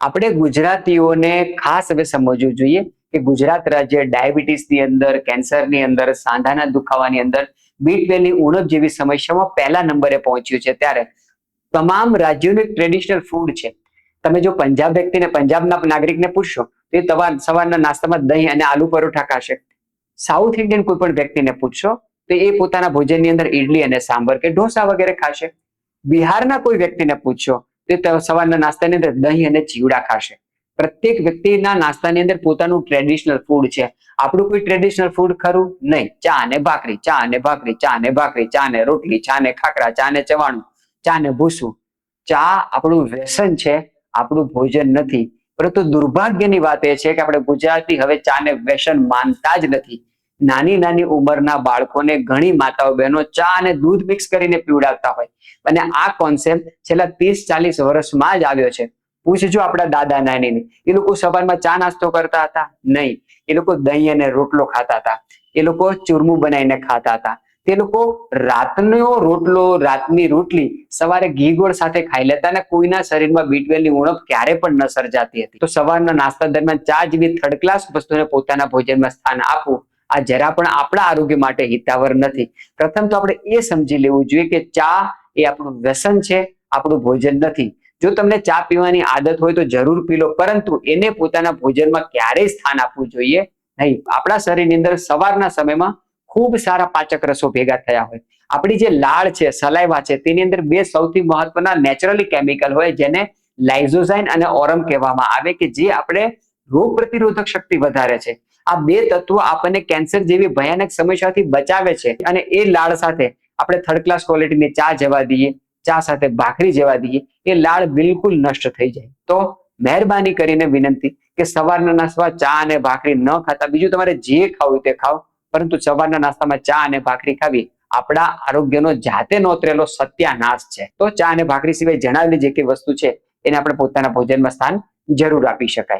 આપણે ગુજરાતીઓને ખાસ હવે સમજવું જોઈએ કે ગુજરાત રાજ્ય ડાયાબિટીસની અંદર, કેન્સરની અંદર, સાંધાના દુખાવાની અંદર, B12 ની ઉણપ જેવી સમસ્યામાં પહેલા નંબરે પહોંચ્યું છે. ત્યારે તમામ રાજ્યોનું એક ટ્રેડિશનલ ફૂડ છે. તમે જો પંજાબ વ્યક્તિને, પંજાબના નાગરિકને પૂછશો તો એ સવારના નાસ્તામાં દહીં અને આલુ પરોઠા ખાશે. સાઉથ ઇન્ડિયન કોઈ પણ વ્યક્તિને પૂછશો તો એ પોતાના ભોજનની અંદર ઇડલી અને સાંભર કે ઢોસા વગેરે ખાશે. બિહારના કોઈ વ્યક્તિને પૂછશો તો સવારના નાસ્તાની અંદર દહીં અને ચીવડા ખાશે. પ્રત્યેક વ્યક્તિના નાસ્તાની અંદર પોતાનું ટ્રેડિશનલ ફૂડ છે. આપણું કોઈ ટ્રેડિશનલ ફૂડ ખરું? નહીં. ચા ને ભાખરી, ચા ને ભાખરી, ચા ને ભાખરી, ચા ને રોટલી, ચા ને ખાખરા, ચા ને ચવાણું, ચા ને ભૂસું. ચા આપણું વ્યસન છે, આપણું ભોજન નથી. પરંતુ દુર્ભાગ્યની વાત એ છે કે આપણે ગુજરાતી હવે ચાને વ્યસન માનતા જ નથી. નાની નાની ઉંમરના બાળકોને ઘણી માતાઓ બહેનો ચા અને દૂધ મિક્સ કરીને પીવડાવતા હોય, અને આ કોન્સેપ્ટ છેલ્લા 30-40 વર્ષમાં જ આવ્યો છે. પૂછજો આપણા દાદા નાનીને, એ લોકો સવારમાં ચા નાસ્તો કરતા હતા? નહીં. એ લોકો દહીં અને રોટલો ખાતા હતા. એ લોકો ચૂરમું બનાવીને ખાતા હતા. તે લોકો રાતનો રોટલો, રાતની રોટલી સવારે ઘી ગોળ સાથે ખાઈ લેતા અને કોઈના શરીરમાં B12 ની ઉણપ ક્યારે પણ ન સર્જાતી હતી. તો સવારના નાસ્તા દરમિયાન ચા જેવી થર્ડ ક્લાસ વસ્તુને પોતાના ભોજનમાં સ્થાન આપવું આ જરા પણ આપણા આરોગ્ય માટે હિતાવહ નથી. પ્રથમ તો આપણે એ સમજી લેવું જોઈએ કે ચા એ આપણું વ્યસન છે, આપણું ભોજન નથી. જો તમને ચા પીવાની આદત હોય તો જરૂર પી લો, પરંતુ એને પોતાના ભોજનમાં ક્યારેય સ્થાન આપવું જોઈએ નહીં. આપણા શરીરની અંદર સવારના સમયમાં ખૂબ સારા પાચક રસો ભેગા થયા હોય. આપણી જે લાળ છે, સલાઈવા છે, તેની અંદર બે સૌથી મહત્વના નેચરલી કેમિકલ હોય જેને લાઇઝોઝાઇન અને ઓરમ કહેવામાં આવે, કે જે આપણે રોગ પ્રતિરોધક શક્તિ વધારે છે. આ બે તત્વો આપણને કેન્સર જેવી ભયાનક સમસ્યાથી બચાવે છે. અને એ લાળ સાથે આપણે થર્ડ ક્લાસ ક્વોલિટીની ચા જવા દઈએ, ચા સાથે ભાખરી જવા દઈએ, એ લાળ બિલકુલ નષ્ટ થઈ જાય. તો મહેરબાની કરીને વિનંતી કે સવારના નાસ્તામાં ચા અને ભાખરી ન ખાતા, બીજું તમારે જે ખાવું તે ખાઓ, પરંતુ સવારના નાસ્તામાં ચા અને ભાખરી ખાવી આપણા આરોગ્યનો જાતે નોતરેલો સત્યાનાશ છે. તો ચા અને ભાખરી સિવાય જણાવેલી જે કઈ વસ્તુ છે એને આપણે પોતાના ભોજનમાં સ્થાન જરૂર આપી શકાય.